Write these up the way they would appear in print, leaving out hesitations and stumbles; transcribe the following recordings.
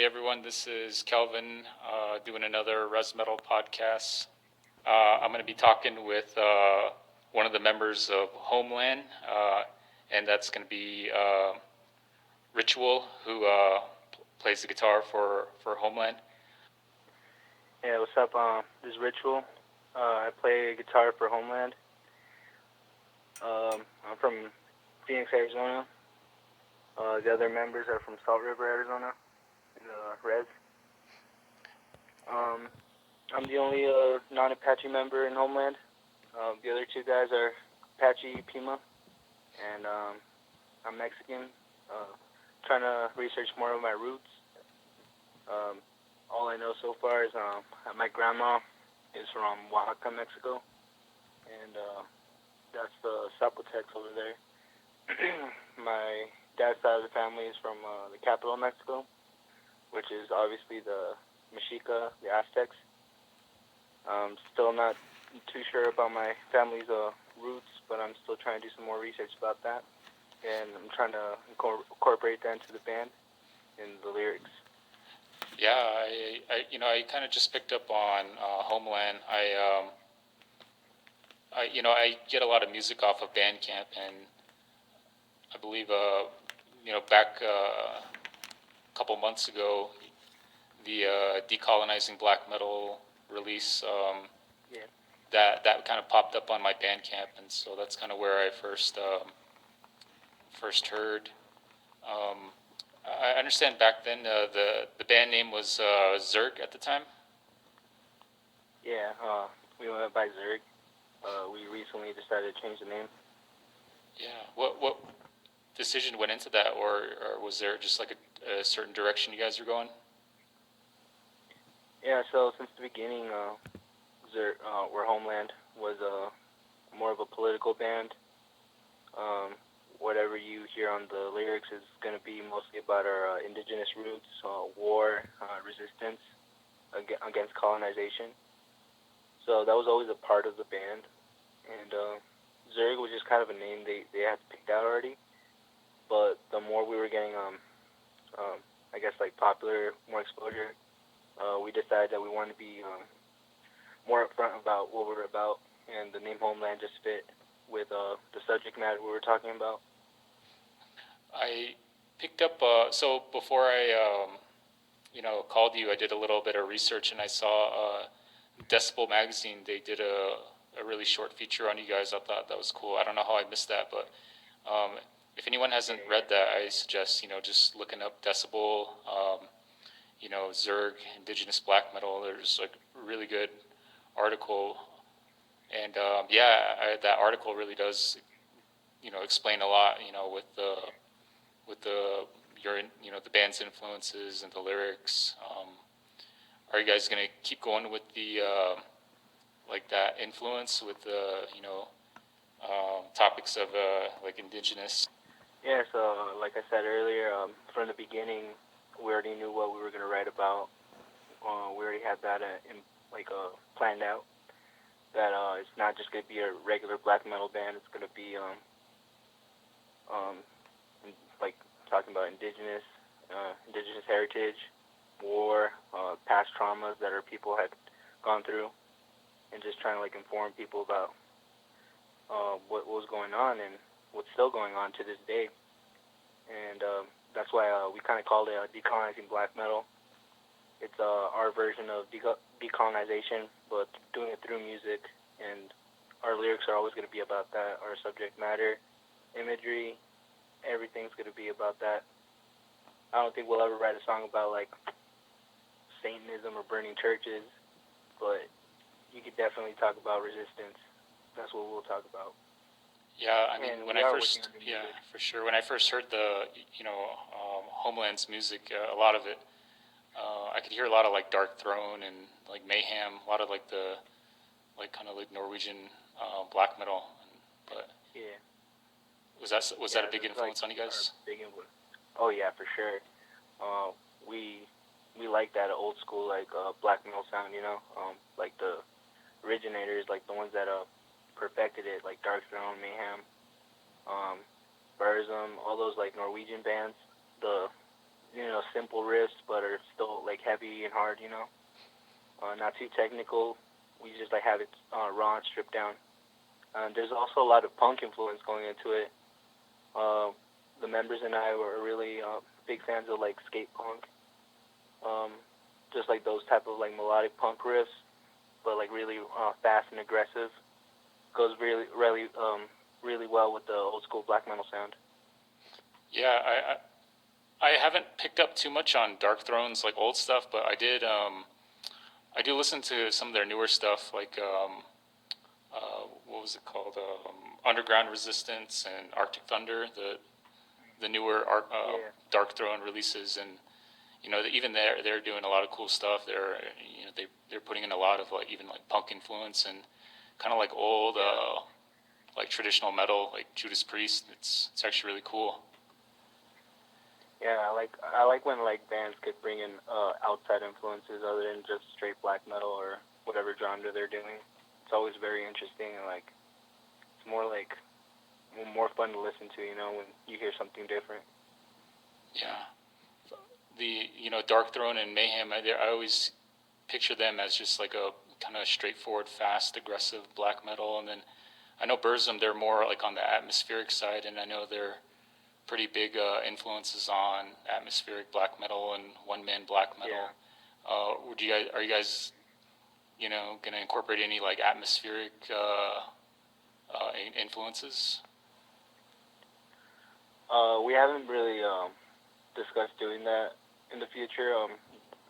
Hey everyone, this is Kelvin doing another Res Metal podcast. I'm going to be talking with one of the members of Homeland, and that's going to be Ritual, who plays the guitar for Homeland. Yeah, what's up? This is Ritual. I play guitar for Homeland. I'm from Phoenix, Arizona. The other members are from Salt River, Arizona, in the Res. I'm the only non-Apache member in Homeland. The other two guys are Apache, Pima, and I'm Mexican. Trying to research more of my roots. All I know so far is my grandma is from Oaxaca, Mexico, and that's the Zapotecs over there. My dad's side of the family is from the capital of Mexico, which is obviously the MEXICA, the Aztecs. Still not too sure about my family's roots, but I'm still trying to do some more research about that, and I'm trying to incorporate that into the band and the lyrics. Yeah, I kind of just picked up on Homeland. I get a lot of music off of Bandcamp, and I believe back a couple months ago, the Decolonizing Black Metal release, that kind of popped up on my Bandcamp, and so that's kind of where I first heard. I understand back then the band name was ZURG at the time. Yeah, we went by ZURG. We recently decided to change the name. Yeah, what decision went into that, or was there just like a certain direction you guys were going? Yeah, so since the beginning, where Homeland was more of a political band. Whatever you hear on the lyrics is going to be mostly about our indigenous roots, war, resistance against colonization. So that was always a part of the band. And ZURG was just kind of a name they had picked out already. But the more we were getting, I guess, like popular, more exposure, we decided that we wanted to be more upfront about what we were about. And the name Homeland just fit with the subject matter we were talking about. I picked up, so before I, called you, I did a little bit of research, and I saw Decibel magazine. They did a really short feature on you guys. I thought that was cool. I don't know how I missed that, but if anyone hasn't read that, I suggest, just looking up Decibel, ZURG, Indigenous Black Metal. There's like a really good article, and that article really does, explain a lot, with the band's influences and the lyrics. Are you guys gonna keep going with the like that influence with the topics of like indigenous? Yeah, so like I said earlier, from the beginning, we already knew what we were gonna write about. We already had that planned out. That it's not just gonna be a regular black metal band. It's gonna be like talking about indigenous heritage, war, past traumas that our people had gone through, and just trying to like inform people about what was going on and what's still going on to this day. And that's why we kind of called it Decolonizing Black Metal. It's our version of decolonization, but doing it through music. And our lyrics are always going to be about that. Our subject matter, imagery, everything's going to be about that. I don't think we'll ever write a song about like Satanism or burning churches, but you could definitely talk about resistance. That's what we'll talk about. Yeah, I mean, for sure. When I first heard the, Homeland's music, a lot of it, I could hear a lot of like Dark Throne and like Mayhem, a lot of like the, like kind of like Norwegian black metal. But yeah, was that a big influence on you guys? Big influence. Oh yeah, for sure. We like that old school like black metal sound, like the originators, like the ones that perfected it, like Dark Throne, Mayhem, Burzum, all those like Norwegian bands. The simple riffs, but are still heavy and hard, not too technical. We just like have it raw and stripped down. There's also a lot of punk influence going into it. The members and I were really big fans of like skate punk, just like those type of like melodic punk riffs, but like really fast and aggressive. Goes really well with the old school black metal sound. Yeah, I haven't picked up too much on Dark Throne's like old stuff, but I do listen to some of their newer stuff, like what was it called, Underground Resistance and Arctic Thunder, the newer Dark Throne releases, and even they're doing a lot of cool stuff. They're putting in a lot of like even like punk influence and kind of like old like traditional metal, like Judas Priest. It's actually really cool. Yeah, I like when like bands could bring in outside influences other than just straight black metal or whatever genre they're doing. It's always very interesting, and like it's more fun to listen to, when you hear something different. Yeah, the Dark Throne and Mayhem, I always picture them as just like a kind of straightforward, fast, aggressive black metal, and then I know Burzum, they're more like on the atmospheric side, and I know they're pretty big influences on atmospheric black metal and one-man black metal. Yeah. Are you guys going to incorporate any like atmospheric influences? We haven't really discussed doing that in the future.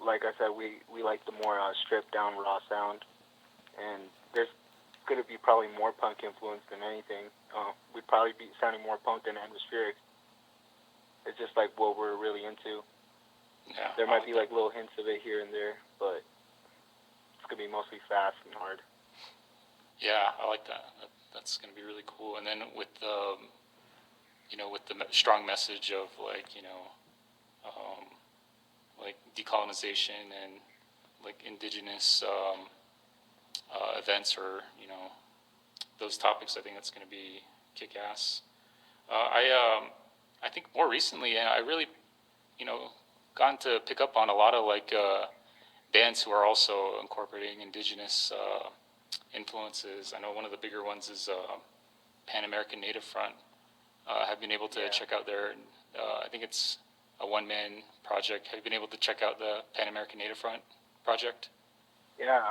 Like I said, we like the more stripped down raw sound, and there's going to be probably more punk influence than anything. We'd probably be sounding more punk than atmospheric. It's just like what we're really into. Yeah, there might be like little hints of it here and there, but it's going to be mostly fast and hard. Yeah, I like that. That's going to be really cool. And then with the, with the strong message of like, like decolonization and like indigenous events or, those topics, I think that's going to be kick-ass. I think more recently, I really, gotten to pick up on a lot of like bands who are also incorporating indigenous influences. I know one of the bigger ones is Pan American Native Front. Have been able to check out their, I think it's a one-man project. Have you been able to check out the Pan American Native Front project? Yeah,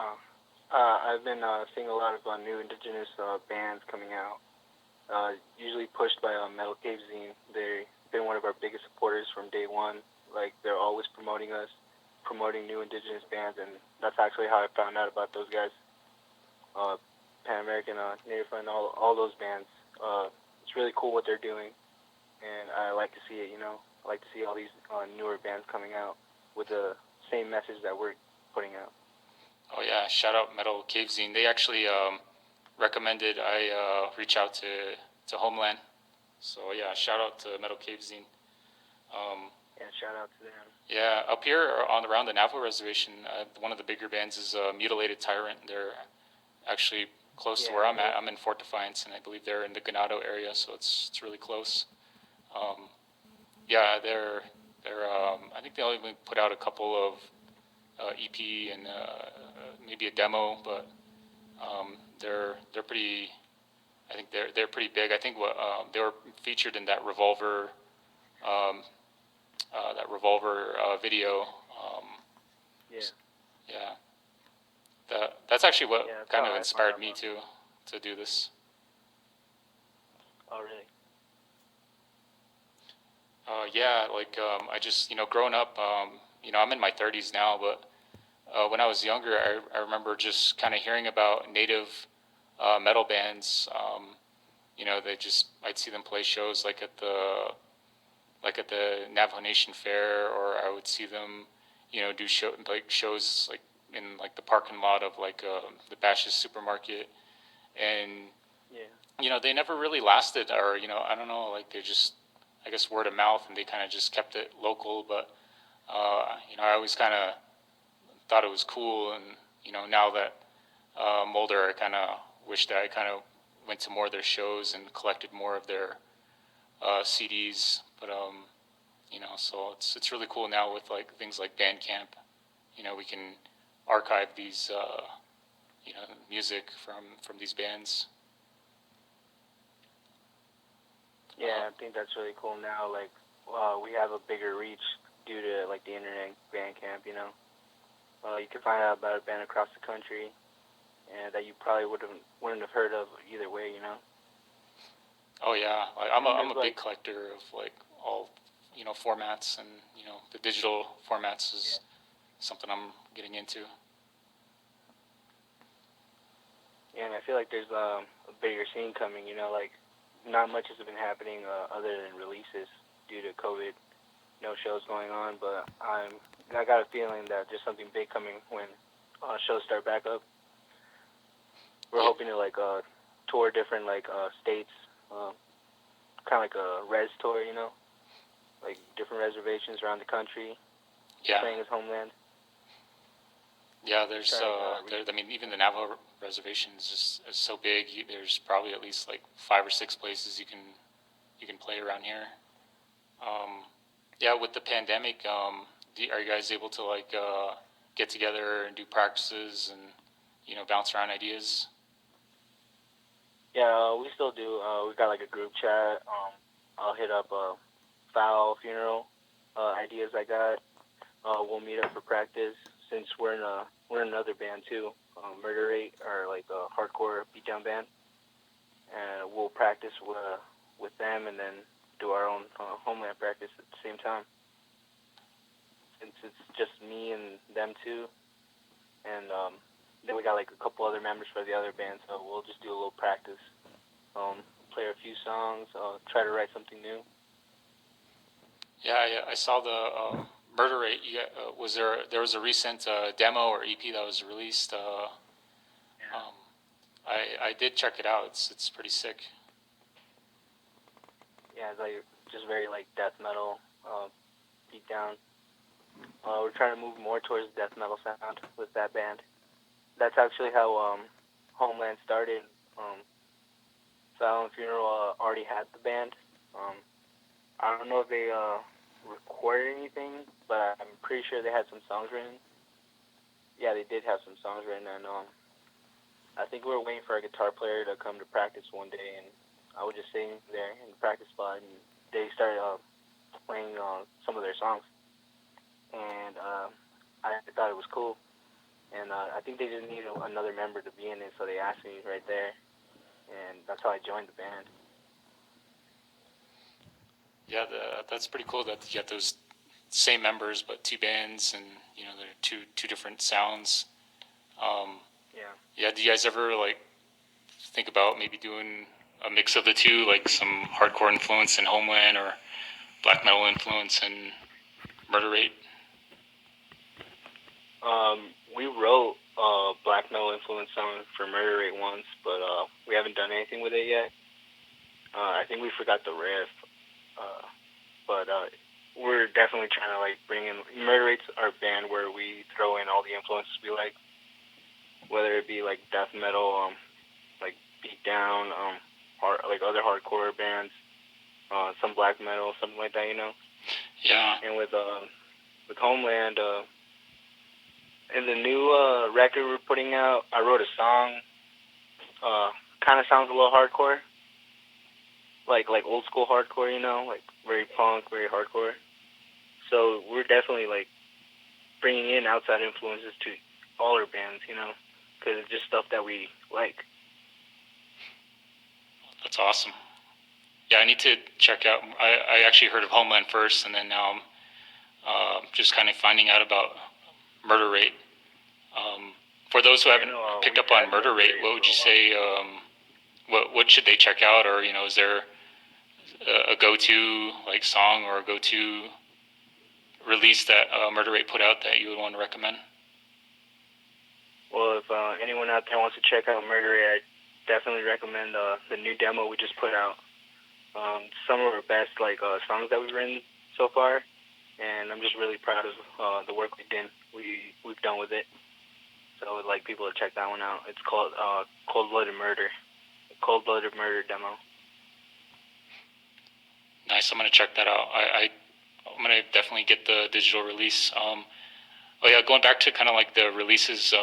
I've been seeing a lot of new indigenous bands coming out. Usually pushed by Metal Cave Zine. They've been one of our biggest supporters from day one. Like, they're always promoting us, promoting new indigenous bands, and that's actually how I found out about those guys. Pan American Native Front, all those bands. It's really cool what they're doing, and I like to see it, I like to see all these newer bands coming out with the same message that we're putting out. Oh yeah, shout out Metal Cave Zine. They actually recommended I reach out to Homeland. So yeah, shout out to Metal Cave Zine. Yeah, shout out to them. Yeah, up here around the Navajo Reservation, one of the bigger bands is Mutilated Tyrant. They're actually close to where I'm at. I'm in Fort Defiance, and I believe they're in the Ganado area, so it's really close. Yeah, they're I think they only put out a couple of EP and maybe a demo, but they're pretty. I think they're pretty big. I think they were featured in that Revolver video. Yeah. That's actually what kind of inspired me to do this. Oh, really? Yeah, like I just growing up, I'm in my 30s now, but when I was younger, I remember just kind of hearing about native metal bands. I'd see them play shows like at the Navajo Nation Fair, or I would see them, do shows like in like the parking lot of like the Bash's supermarket, and they never really lasted, or I don't know, like they just, I guess, word of mouth, and they kind of just kept it local. But I always kind of thought it was cool, and now that I'm older, I kind of wish that I kind of went to more of their shows and collected more of their CDs. But so it's really cool now with like things like Bandcamp we can archive these music from these bands. Yeah, I think that's really cool now. Like, we have a bigger reach due to like the internet Bandcamp. You can find out about a band across the country, and that you probably wouldn't have heard of either way. Oh yeah, I'm a big collector of like all formats, and the digital formats is something I'm getting into. Yeah, and I feel like there's a bigger scene coming. Like not much has been happening other than releases due to COVID. No shows going on, but I got a feeling that there's something big coming when shows start back up. We're hoping to like tour different like states, kind of like a res tour, like different reservations around the country. Yeah. Playing as Homeland. Yeah, there's I mean, even the Navajo reservation is so big. There's probably at least like 5 or 6 places you can play around here. Yeah, with the pandemic, are you guys able to like get together and do practices and bounce around ideas? Yeah, we still do. We got like a group chat. I'll hit up foul funeral ideas I got. We'll meet up for practice since we're in another band too. Murder Rate, or like a hardcore beatdown band, and we'll practice with them and then do our own Homeland practice at the same time. Since it's just me and them two, and then we got like a couple other members for the other band, so we'll just do a little practice, play a few songs, try to write something new. Yeah, I saw the Murder Rate. There was a recent demo or EP that was released. I did check it out. It's pretty sick. Yeah, it's like just very like death metal, beat down. We're trying to move more towards the death metal sound with that band. That's actually how Homeland started. Foul and Funeral already had the band. I don't know if they recorded anything, but I'm pretty sure they had some songs written. Yeah, they did have some songs written, and I think we were waiting for a guitar player to come to practice one day, and I was just sitting there in the practice spot, and they started playing some of their songs, and I thought it was cool, and I think they just needed another member to be in it, so they asked me right there, and that's how I joined the band. Yeah, that's pretty cool that you got those same members but 2 bands, and they're two different sounds. Yeah. Do you guys ever like think about maybe doing a mix of the two, like some hardcore influence in Homeland or black metal influence in Murder Rate? We wrote a black metal influence song for Murder Rate once, but we haven't done anything with it yet. I think we forgot the riff. But we're definitely trying to like bring in Murder Rate's our band where we throw in all the influences we like, whether it be like death metal, like beatdown, like other hardcore bands, some black metal, something like that, Yeah. And with Homeland, in the new record we're putting out, I wrote a song. Kind of sounds a little hardcore. Like old school hardcore, like very punk, very hardcore. So we're definitely like bringing in outside influences to all our bands, because it's just stuff that we like. That's awesome. Yeah, I need to check out. I actually heard of Homeland first, and then now I'm just kind of finding out about Murder Rate. For those who haven't picked up on Murder Rate, what would you say? What should they check out, or is there a go-to like song or a go-to release that Murder Rate put out that you would want to recommend? Well, if anyone out there wants to check out Murder Rate, I definitely recommend the new demo we just put out. Some of our best like songs that we've written so far, and I'm just really proud of the work we've done with it. So I'd like people to check that one out. It's called Cold-Blooded Murder. Cold-Blooded Murder demo. Nice. I'm gonna check that out. I'm gonna definitely get the digital release. Oh yeah, going back to kind of like the releases.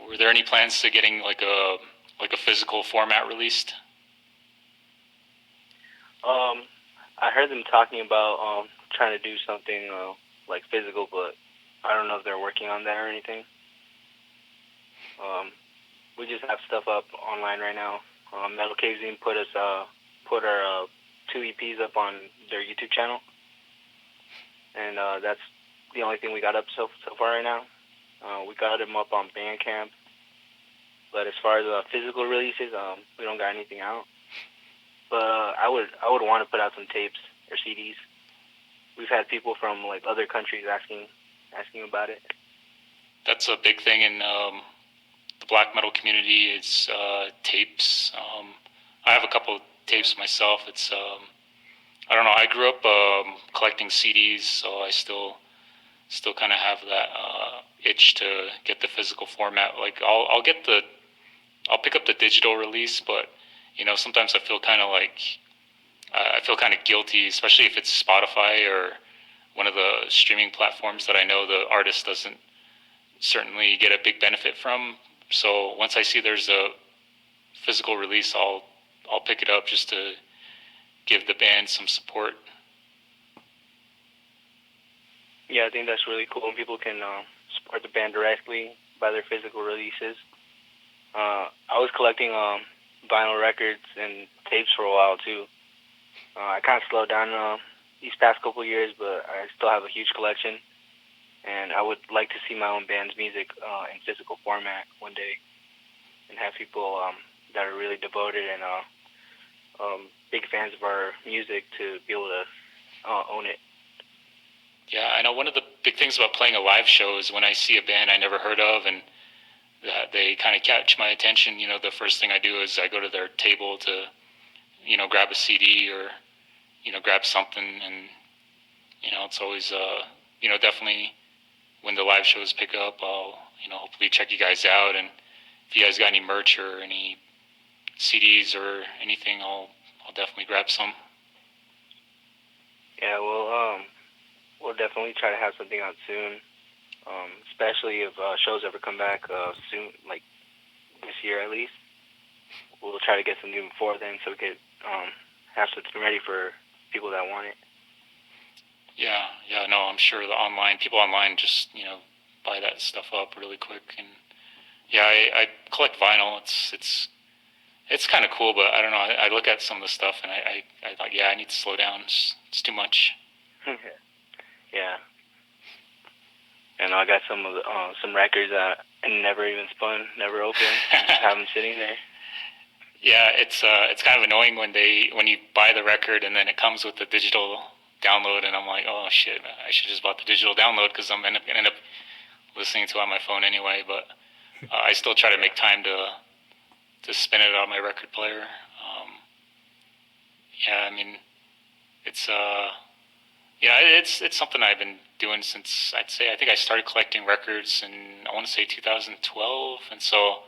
Were there any plans to getting like a physical format released? I heard them talking about trying to do something like physical, but I don't know if they're working on that or anything. We just have stuff up online right now. Metal Cavesing put our 2 EPs up on their YouTube channel, and that's the only thing we got up so far right now. We got them up on Bandcamp, but as far as physical releases, we don't got anything out. But I would want to put out some tapes or CDs. We've had people from like other countries asking about it. That's a big thing in the black metal community. It's tapes. I have a couple of tapes myself. It's I don't know. I grew up collecting CDs, so I still kind of have that itch to get the physical format. Like I'll pick up the digital release, but sometimes I feel kind of like I feel kind of guilty, especially if it's Spotify or one of the streaming platforms that I know the artist doesn't certainly get a big benefit from. So once I see there's a physical release, I'll pick it up just to give the band some support. Yeah, I think that's really cool when people can support the band directly by their physical releases. I was collecting vinyl records and tapes for a while too. I kind of slowed down these past couple of years, but I still have a huge collection, and I would like to see my own band's music in physical format one day, and have people that are really devoted and big fans of our music to be able to own it. Yeah, I know one of the big things about playing a live show is when I see a band I never heard of and that they kind of catch my attention, the first thing I do is I go to their table to, grab a CD or, grab something. And, it's always, definitely when the live shows pick up, I'll, hopefully check you guys out. And if you guys got any merch or any CDs or anything, I'll definitely grab some. Yeah, we'll definitely try to have something out soon, especially if shows ever come back soon, like this year at least. We'll try to get something before then so we could have something ready for people that want it. Yeah, no, I'm sure people online just, buy that stuff up really quick. And yeah, I collect vinyl. It's kind of cool, but I don't know. I look at some of the stuff and I thought, yeah, I need to slow down. It's too much. Yeah. And I got some records that I never even spun, never opened. Just have them sitting there. Yeah, it's kind of annoying when you buy the record and then it comes with the digital download, and I'm like, oh shit, I should just bought the digital download because I'm gonna end up listening to it on my phone anyway. But I still try to make time to spin it on my record player. Yeah, I mean, it's it's something I've been doing since I think I started collecting records in, I want to say 2012, and so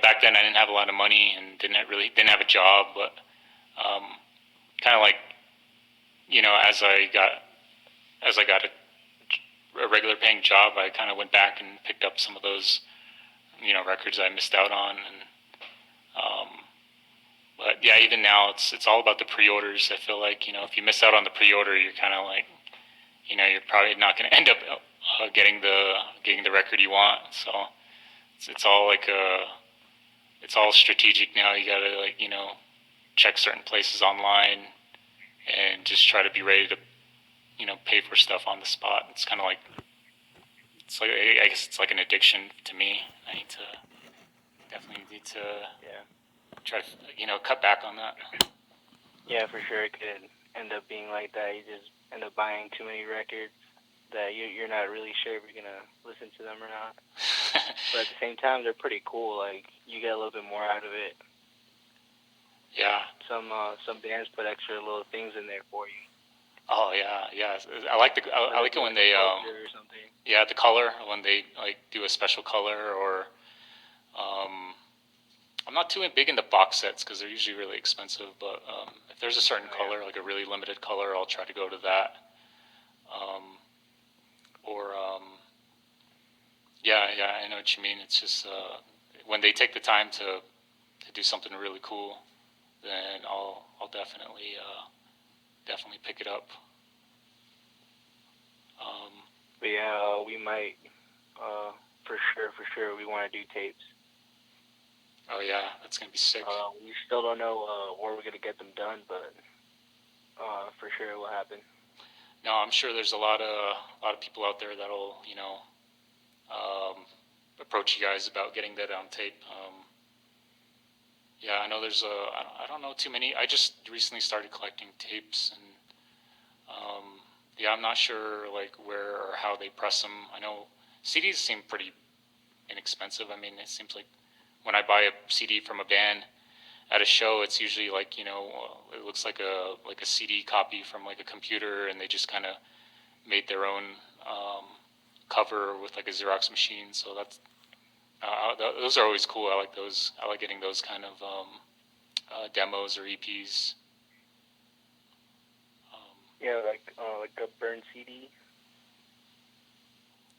back then I didn't have a lot of money and didn't have a job, but kind of like as I got a regular paying job, I kind of went back and picked up some of those records I missed out on. And but yeah, even now it's all about the pre-orders. I feel like if you miss out on the pre-order, you're kind of like you're probably not going to end up getting the record you want. So it's all like it's all strategic now. You gotta check certain places online and just try to be ready to pay for stuff on the spot. It's kind of like I guess it's like an addiction to me. I definitely need to try to cut back on that. Yeah, for sure. It could end up being like that. You just end up buying too many records that you're not really sure if you're gonna listen to them or not. But at the same time, they're pretty cool. Like you get a little bit more out of it. Yeah. Some bands put extra little things in there for you. Oh yeah. I like it when they or something. Yeah, the color when they like do a special color, or I'm not too big into box sets because they're usually really expensive. But if there's a certain color, like a really limited color, I'll try to go to that. Yeah, I know what you mean. It's just when they take the time to do something really cool, then I'll definitely pick it up. But yeah, we might for sure we want to do tapes. Oh yeah, that's gonna be sick. We still don't know where we're gonna get them done, but for sure it will happen. No, I'm sure there's a lot of people out there that'll approach you guys about getting that on tape. Yeah, I know there's I don't know too many. I just recently started collecting tapes, and yeah, I'm not sure like where or how they press them. I know CDs seem pretty inexpensive. I mean, it seems like when I buy a CD from a band at a show, it's usually like it looks like a CD copy from like a computer, and they just kind of made their own cover with like a Xerox machine. So that's those are always cool. I like those. I like getting those kind of demos or EPs. Yeah, like a burned CD.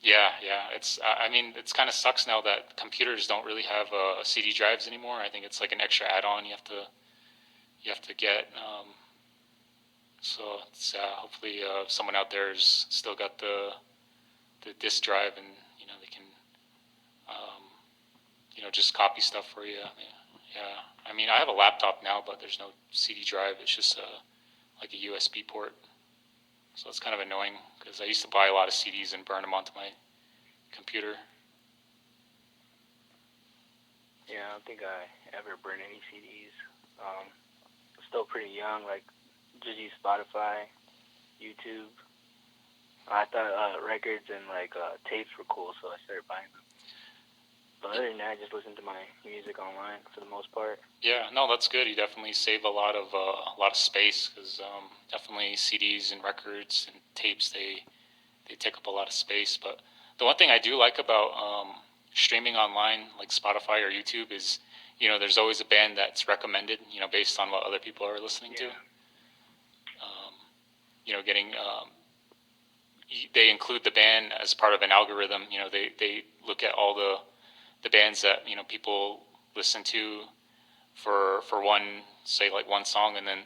Yeah. It's. I mean, it's kind of sucks now that computers don't really have CD drives anymore. I think it's like an extra add-on you have to get. So it's hopefully someone out there's still got the disk drive, and they can just copy stuff for you. I mean, I have a laptop now, but there's no CD drive. It's just like a USB port. So it's kind of annoying because I used to buy a lot of CDs and burn them onto my computer. Yeah, I don't think I ever burned any CDs. Still pretty young, like just use Spotify, YouTube. I thought records and like tapes were cool, so I started buying them. But other than that, I just listen to my music online for the most part. Yeah, no, that's good. You definitely save a lot of space because definitely CDs and records and tapes they take up a lot of space. But the one thing I do like about streaming online, like Spotify or YouTube, is there's always a band that's recommended, based on what other people are listening to. Getting they include the band as part of an algorithm. They look at all the bands that people listen to for one, say like one song, and then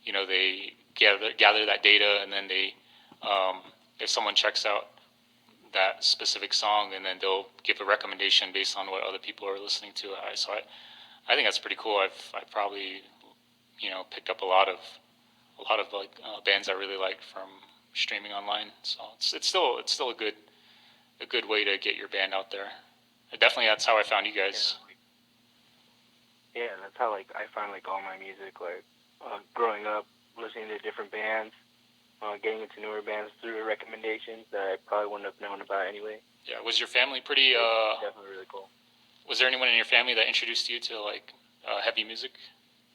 they gather that data, and then they if someone checks out that specific song, and then they'll give a recommendation based on what other people are listening to. So I think that's pretty cool. I've probably picked up a lot of like bands I really like from streaming online. So it's still a good way to get your band out there. Definitely, that's how I found you guys. Yeah, that's how like I found like all my music. Like growing up, listening to different bands, getting into newer bands through recommendations that I probably wouldn't have known about anyway. Yeah, was your family pretty? Definitely really cool. Was there anyone in your family that introduced you to like heavy music?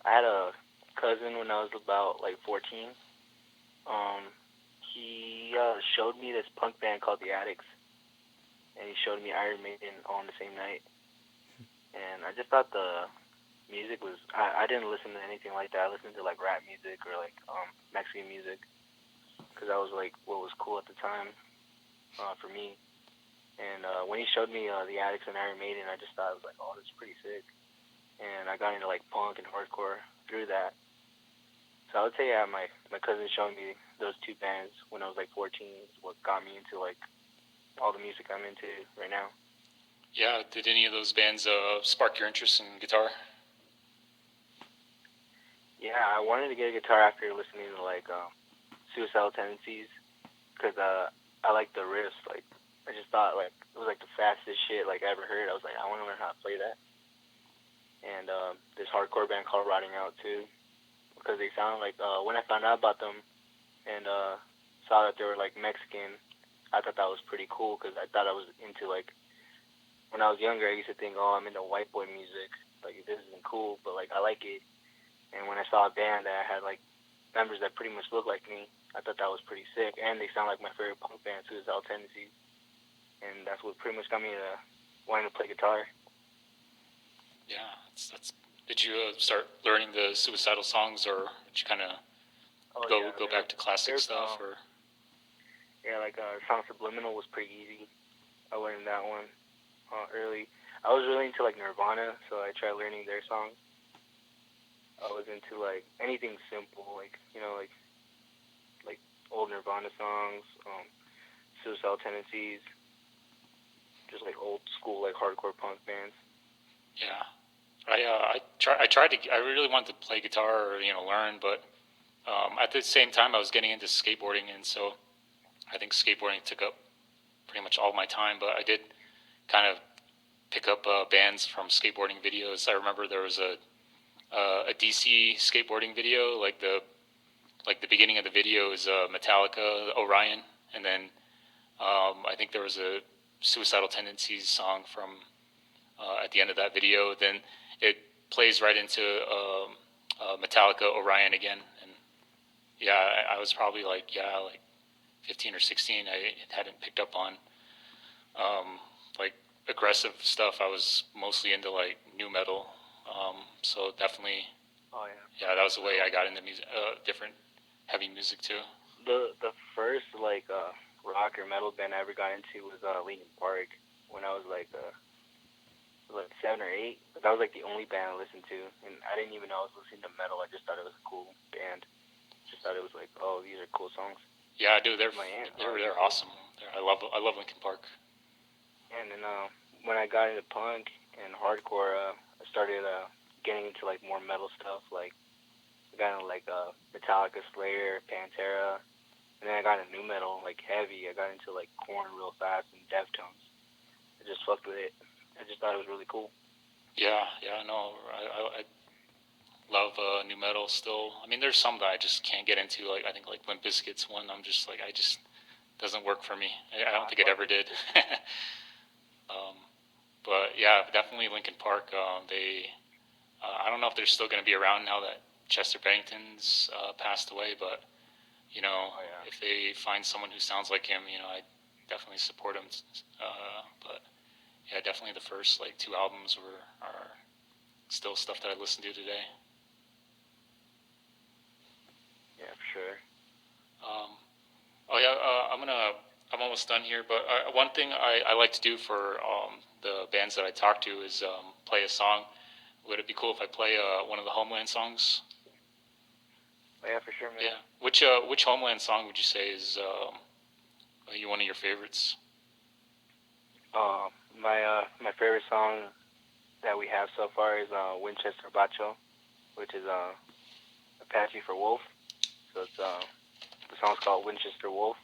I had a cousin when I was about like 14. He showed me this punk band called the Addicts, and he showed me Iron Maiden all on the same night. And I just thought the music was. I didn't listen to anything like that. I listened to like rap music or like Mexican music, because that was like what was cool at the time for me. And when he showed me the Addicts and Iron Maiden, I just thought it was like, oh, this is pretty sick. And I got into like punk and hardcore through that. So I would say, yeah, my cousin showing me those two bands when I was like 14 is what got me into like all the music I'm into right now. Yeah, did any of those bands spark your interest in guitar? Yeah, I wanted to get a guitar after listening to like Suicidal Tendencies, because I like the riffs. Like I just thought like it was like the fastest shit like I ever heard. I was like, I want to learn how to play that. And this hardcore band called Rotting Out too, because they sound like when I found out about them and saw that they were like Mexican, I thought that was pretty cool, because I thought I was into like, when I was younger I used to think, oh, I'm into white boy music, like this isn't cool, but like I like it. And when I saw a band that had like members that pretty much look like me, I thought that was pretty sick, and they sound like my favorite punk band, Suicidal Tendencies, and that's what pretty much got me to wanting to play guitar. Yeah, that's. Did you start learning the Suicidal songs, or did you kind of go back to classic stuff? Or yeah, like song Subliminal was pretty easy. I learned that one. early. I was really into like Nirvana, so I tried learning their songs. I was into like anything simple, like like old Nirvana songs, Suicidal Tendencies, just like old school like hardcore punk bands. Yeah, I tried to. I really wanted to play guitar or learn, but at the same time I was getting into skateboarding, and so I think skateboarding took up pretty much all my time. But I did kind of pick up bands from skateboarding videos. I remember there was a DC skateboarding video, like the beginning of the video is Metallica, Orion, and then I think there was a Suicidal Tendencies song from at the end of that video. Then it plays right into Metallica, Orion again, and yeah, I was probably like 15 or 16. I hadn't picked up on like aggressive stuff. I was mostly into like new metal, so definitely. Oh yeah. Yeah, that was the way I got into music, different heavy music too. The first like rock or metal band I ever got into was Linkin Park when I was like 7 or 8. That was like the only band I listened to, and I didn't even know I was listening to metal. I just thought it was a cool band. Just thought it was like, oh, these are cool songs. Yeah, dude, they're awesome. I love Linkin Park. And then when I got into punk and hardcore, I started getting into like more metal stuff. Like I got into like Metallica, Slayer, Pantera, and then I got into new metal, like heavy. I got into like Korn real fast and Deftones. I just fucked with it. I just thought it was really cool. Yeah, no, I love new metal still. I mean, there's some that I just can't get into. Like I think like Limp Bizkit's one. I'm just like doesn't work for me. I don't think it ever did. But yeah, definitely Linkin Park. I don't know if they're still going to be around now that Chester Bennington's passed away, but if they find someone who sounds like him, I definitely support him. But yeah, definitely the first like 2 albums are still stuff that I listen to today. Yeah, for sure. I'm almost done here, but one thing I like to do for the bands that I talk to is play a song. Would it be cool if I play one of the Homeland songs? Oh, yeah, for sure, man. Yeah. Which Homeland song would you say is one of your favorites? My favorite song that we have so far is Winchester Bacho, which is Apache for wolf. So it's the song's called Winchester Wolf.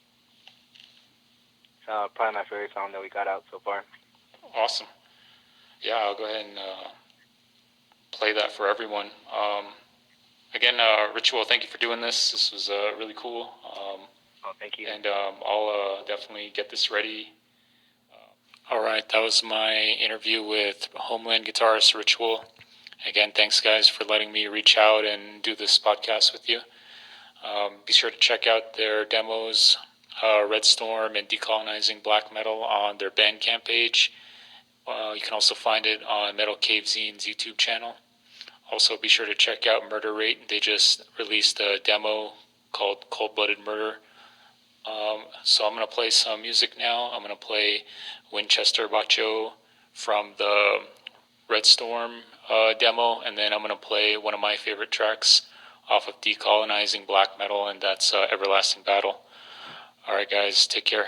It's probably my favorite song that we got out so far. Awesome. Yeah, I'll go ahead and play that for everyone. Again, Ritual, thank you for doing this. This was really cool. Thank you. And I'll definitely get this ready. All right, that was my interview with Homeland guitarist Ritual. Again, thanks guys for letting me reach out and do this podcast with you. Be sure to check out their demos, Red Storm and Decolonizing Black Metal, on their Bandcamp page. You can also find it on Metal Cave Zine's YouTube channel. Also, be sure to check out Murder Rate. They just released a demo called Cold Blooded Murder. So I'm going to play some music now. I'm going to play Winchester Bacho from the Red Storm demo, and then I'm going to play one of my favorite tracks off of Decolonizing Black Metal, and that's Everlasting Battle. All right, guys, take care.